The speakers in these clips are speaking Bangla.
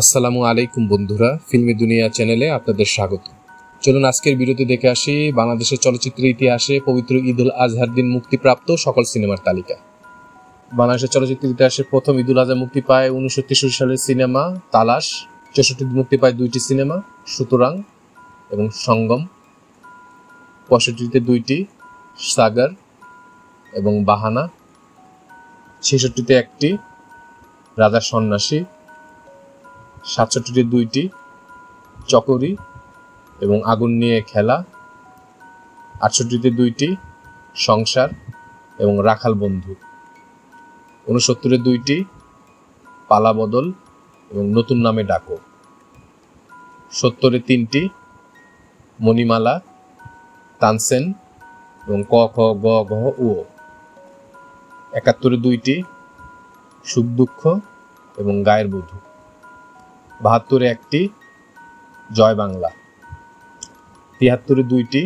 আসসালামু আলাইকুম বন্ধুরা, ফিল্মি দুনিয়া চ্যানেলে আপনাদের স্বাগত। চলুন আজকের ভিডিওতে দেখে আসি বাংলাদেশের চলচ্চিত্রের ইতিহাসে পবিত্র ঈদুল আজহার দিন মুক্তিপ্রাপ্ত সকল সিনেমার তালিকা। বাংলাদেশের চলচ্চিত্রের ইতিহাসে প্রথম ঈদুল আজহা মুক্তি পায় 1963 সালের সিনেমা তালাশ। 64 মুক্তি পায় দুইটি সিনেমা, সুতরাং এবং সঙ্গম। 65-তে দুইটি, সাগর এবং বাহানা। 66-তে একটি, রাজা সন্ন্যাসী। 67-তে দুইটি, চকরি এবং আগুন নিয়ে খেলা। 68-তে দুইটি, সংসার এবং রাখাল বন্ধু। 69-এ দুইটি, পালা বদল এবং নতুন নামে ডাকো। 70-এ তিনটি, মণিমালা, তানসেন এবং ক খ গ ঘ উ। 71-এ দুইটি, সুখ দুঃখ এবং গায়ের বধূ। 72-এ একটি, জয় বাংলা। 73-এ দুইটি,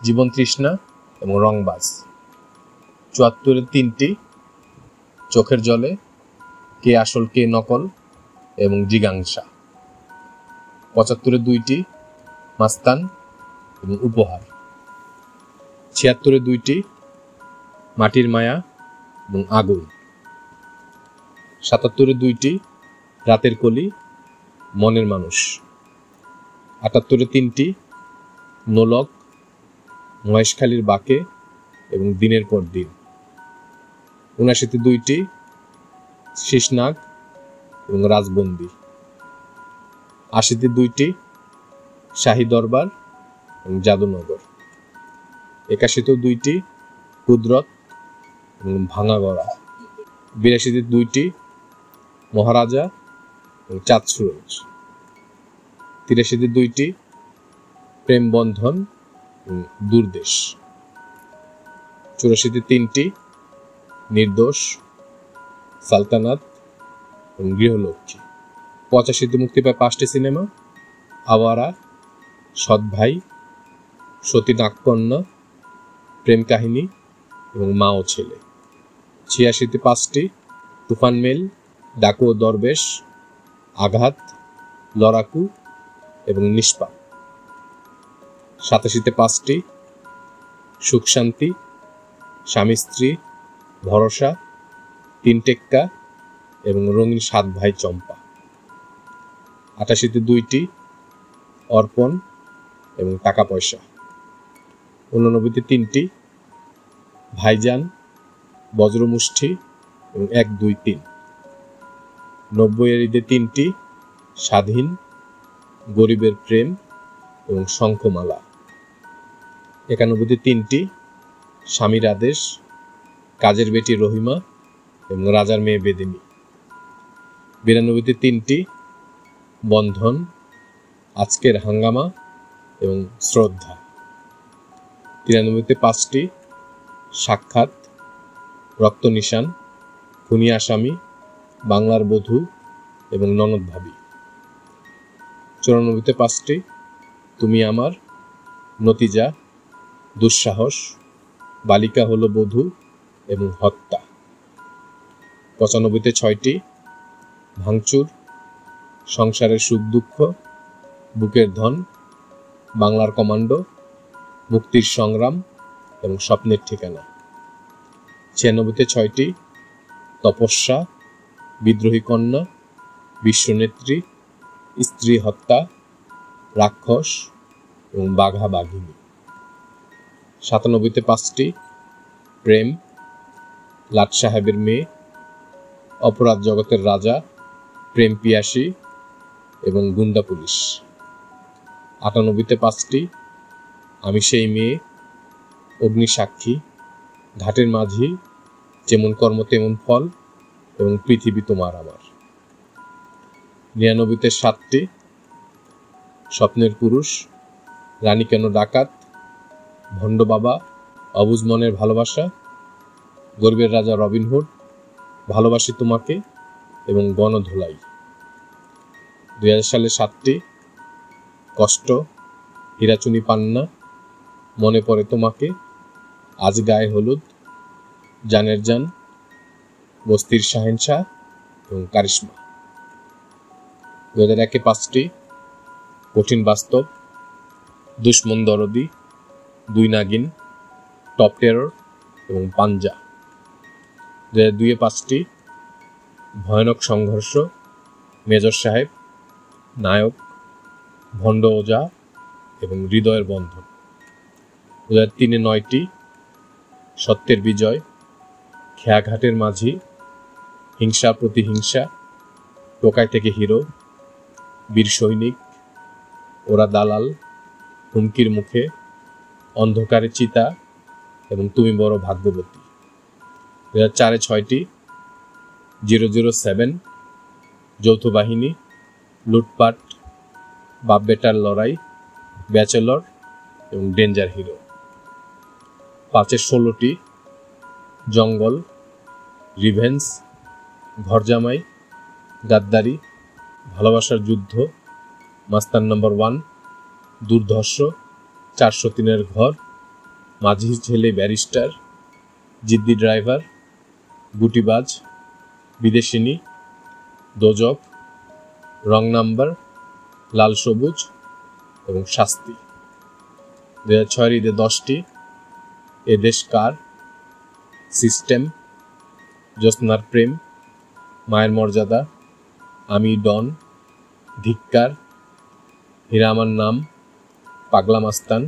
জীবন তৃষ্ণা এবং রংবাজ। 74-এ তিনটি, চোখের জলে, কে আসল কে নকল এবং জিজ্ঞাসা। 75-এ দুইটি, মাস্তান এবং উপহার। 76-এ দুইটি, মাটির মায়া এবং আগুন। 77-এ দুইটি, রাতের কলি, মনের মানুষ। 78-এ তিনটি, নোলক, মহেশখালীর বাঁকে এবং দিনের পর দিন। 79-তে দুইটি, শীষনাগ এবং রাজবন্দী। 80-তে দুইটি, শাহী দরবার এবং জাদুনগর। 81-তেও দুইটি, কুদরত এবং ভাঙাগড়া। 82-তে দুইটি, মহারাজা এবং চাঁদ সুরজ। 83-তে দুইটি, প্রেম বন্ধন এবং দূরদেশ। 84-তে তিনটি, নির্দোষ, সালতানাত এবং গৃহলক্ষ্মী। 85-তে মুক্তি পায় 5টি সিনেমা, আওয়ারা, সৎ ভাই, সতী নাগকন্যা, প্রেম কাহিনী এবং মা ও ছেলে। 86-তে 5টি, তুফান মেল, ডাকু ও দরবেশ, আঘাত, লড়াকু এবং নিষ্পাপ। 87-তে 5টি, সুখ শান্তি, স্বামী স্ত্রী, ভরসা, তিন টেক্কা এবং রঙিন 7 ভাই চম্পা। 88-তে দুইটি, অর্পণ এবং টাকা পয়সা। 89-তে তিনটি, ভাইজান, বজ্রমুষ্টি এবং 1, 2, 3। 90-এর ঈদে তিনটি, স্বাধীন, গরিবের প্রেম এবং শঙ্খমালা। 91-তে তিনটি, স্বামীর আদেশ, কাজের বেটি রহিমা এবং রাজার মেয়ে বেদিনী। 92-তে তিনটি, বন্ধন, আজকের হাঙ্গামা এবং শ্রদ্ধা। 93-তে 5টি, সাক্ষাৎ, রক্ত নিশান, খুনি আসামি, বাংলার বধূ এবং ননদ ভাবি। 94-তে 5টি, তুমি আমার, নতিজা, দুঃসাহস, বালিকা হলো বধূ এবং হত্যা। 95-তে 6টি, ভাঙচুর, সংসারের সুখ দুঃখ, বুকের ধন, বাংলার কমান্ডো, মুক্তির সংগ্রাম এবং স্বপ্নের ঠিকানা। 96-তে 6টি, তপস্যা, বিদ্রোহী কন্যা, বিশ্বনেত্রী, স্ত্রী হত্যা, রাক্ষস এবং বাঘা বাঘিনী। 97-তে 5টি, প্রেম, লাট সাহেবের মেয়ে, অপরাধ জগতের রাজা, প্রেম পিয়াসী এবং গুন্ডা পুলিশ। 98-তে 5টি, আমি সেই মেয়ে, অগ্নিসাক্ষী, ঘাটের মাঝি, যেমন কর্ম তেমন ফল এবং পৃথিবী তোমার আমার। 99-তে 7টি, স্বপ্নের পুরুষ, রানী কেন ডাকাত, ভণ্ড বাবা, অবুঝ মনের ভালোবাসা, গরিবের রাজা রবিনহুড, ভালোবাসি তোমাকে এবং গণধোলাই। 2000 সালে 7টি, কষ্ট, হীরাচুনি পান্না, মনে পড়ে তোমাকে, আজ গায়ে হলুদ, জানের জান, বস্তির শাহেনশাহ এবং কারিশমা। 2001-এ 5টি, কঠিন বাস্তব, দুশ্মন দরদি, দুই নাগিন, টপ টেরর এবং পাঞ্জা। 2002-এ 5টি, ভয়ানক সংঘর্ষ, মেজর সাহেব, নায়ক, ভণ্ড ওঝা এবং হৃদয়ের বন্ধন। 2003-এ 9টি, সত্যের বিজয়, খেয়াঘাটের মাঝি, হিংসা প্রতিহিংসা, টোকাই থেকে হিরো, বীর সৈনিক, ওরা দালাল, হুমকির মুখে, অন্ধকারে চিতা এবং তুমি বড় ভাগ্যবতী। 2004-এ 6টি, 007, যৌথ বাহিনী, লুটপাট, বাপ বেটার লড়াই, ব্যাচেলর এবং ডেঞ্জার হিরো। 5-এ 16টি, জঙ্গল, রিভেঞ্জ, ঘরজামাই, গাদ্দারি, ভালোবাসার যুদ্ধ, মাস্তান নাম্বার 1, দুর্ধর্ষ, 403-এর ঘর, মাঝির ছেলে ব্যারিস্টার, জিদ্দি ড্রাইভার, গুটিবাজ, বিদেশিনী, দোজক, রং নাম্বার, লাল সবুজ এবং শাস্তি। 2006-এর ঈদে 10টি, এদেশ কার, সিস্টেম, জ্যোৎস্নার প্রেম, মায়ের মর্যাদা, আমি ডন, ধিক্কার, হীরা আমার নাম, পাগলা মাস্তান,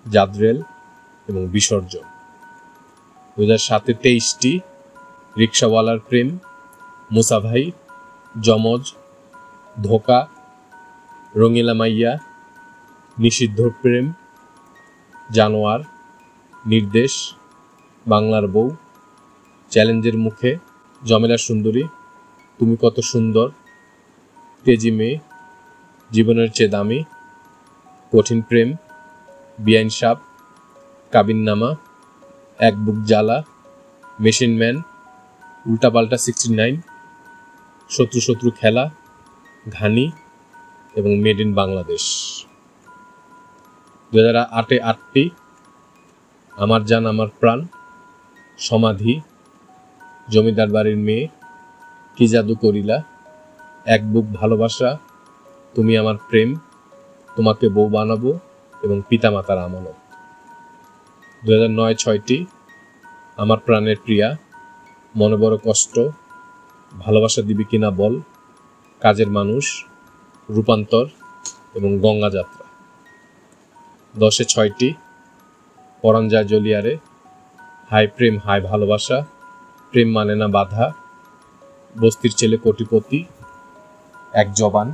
জাদরেল এবং বিসর্জন। 2007-এ 23টি, রিক্সাওয়ালার প্রেম, মুসাভাই, যমজ, ধোকা, রঙিলা মাইয়া, নিষিদ্ধ প্রেম, জানোয়ার, নির্দেশ, বাংলার বউ, চ্যালেঞ্জের মুখে, জমেলা সুন্দরী, তুমি কত সুন্দর, তেজি মেয়ে, জীবনের চেয়ে দামি, কঠিন প্রেম, বিআইন সাপ, কাবিননামা, এক বুক জ্বালা, মেশিন ম্যান, উল্টাপাল্টা 69, শত্রু শত্রু খেলা, ঘানি এবং মেড ইন বাংলাদেশ। 2008-এ 8টি, আমার জান আমার প্রাণ, সমাধি, জমিদার বাড়ির মেয়ে, কি জাদু করিলা, এক বুক ভালোবাসা, তুমি আমার প্রেম, তোমাকে বউ বানাবো এবং পিতামাতার আমানত। 2009-এ 6টি, আমার প্রাণের প্রিয়া, মনে বড় কষ্ট, ভালোবাসা দিবি কিনা বল, কাজের মানুষ, রূপান্তর এবং গঙ্গা যাত্রা। 10-এ 6টি, পরাণ যায় জলিয়ারে, হাই প্রেম হাই ভালোবাসা, প্রেম মানে না বাধা, বস্তির ছেলে কোটিপতি, এক জবান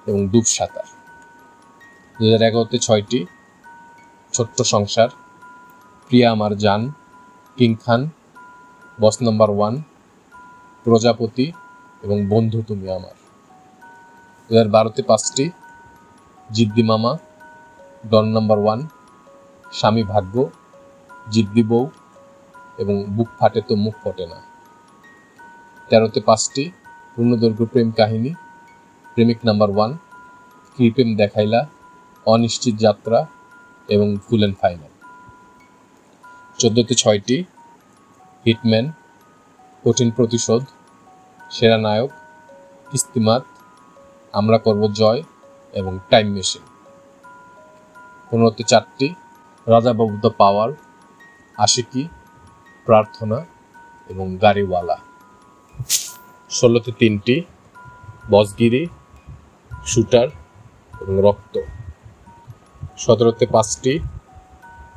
এবং ডুব সাঁতার। 2011-তে 6টি, ছোট্ট সংসার, প্রিয়া আমার জান, কিং খান, বস নাম্বার 1, প্রজাপতি এবং বন্ধু তুমি আমার। 2012-তে 5টি, জিদ্দি মামা, ডন নাম্বার 1, স্বামী ভাগ্য, জিদ্দি বউ এবং বুক ফাটে তো মুখ ফটে না। 13-তে 5টি, পূর্ণদৈর্ঘ্য প্রেম কাহিনী, প্রেমিক নাম্বার 1, কি প্রেম দেখাইলা, অনিশ্চিত যাত্রা এবং ফুল অ্যান্ড ফাইনাল। 14-তে 6টি, হিটম্যান, কঠিন প্রতিশোধ, সেরা নায়ক, কিস্তিমাত, আমরা করব জয় এবং টাইম মেশিন। 15-তে 4টি, রাজা বাবু দ্য পাওয়ার, আশিকি, প্রার্থনা এবং গাড়িওয়ালা। 16-তে 3টি, বসগিরি, শুটার এবং রক্ত। 17-তে 5টি,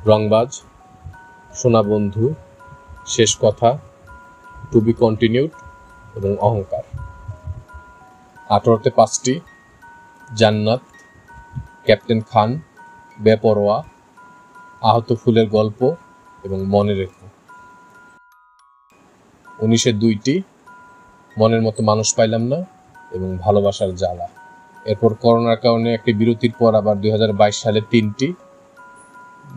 রংবাজ, সোনা বন্ধু, শেষ কথা, টু বি কন্টিনিউড এবং অহংকার। 18-তে 5টি, জান্নাত, ক্যাপ্টেন খান, বেপরোয়া, আহত ফুলের গল্প এবং মনে রেখো। 19-এ 2টি, মনের মতো মানুষ পাইলাম না এবং ভালোবাসার জ্বালা। এরপর করোনার কারণে একটি বিরতির পর আবার 2022 সালে 3টি,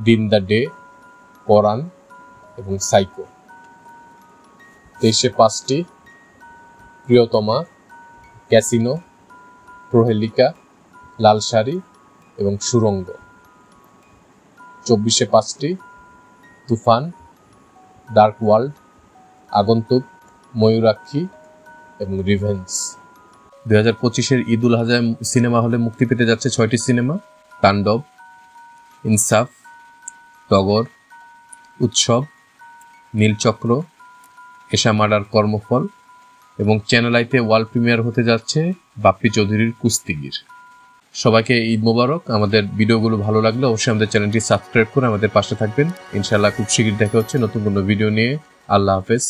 দিন দ্য ডে, পরাণ এবং সাইকো। 23-এ 5টি, প্রিয়তমা, ক্যাসিনো, প্রহেলিকা, লাল শাড়ি এবং সুরঙ্গ। 24-এ 5টি, তুফান, ডার্ক ওয়ার্ল্ড, আগন্তুক, ময়ূরাক্ষী এবং রিভেঞ্জ। 2025-এর ঈদ উল আজহা সিনেমা হলে মুক্তি পেতে যাচ্ছে 6টি সিনেমা: তাণ্ডব, ইনসাফ, টগর, উৎসব, নীলচক্র, এশা মার্ডার কর্মফল এবং চ্যানেল আইতে ওয়ার্ল্ড প্রিমিয়ার হতে যাচ্ছে বাপ্পি চৌধুরীর কুস্তিগির। সবাইকে ঈদ মোবারক। আমাদের ভিডিওগুলো ভালো লাগলে অবশ্যই আমাদের চ্যানেলটি সাবস্ক্রাইব করে আমাদের পাশে থাকবেন। ইনশাআল্লাহ খুব শীঘ্রই দেখা হচ্ছে নতুন কোনো ভিডিও নিয়ে। আল্লাহ হাফেজ।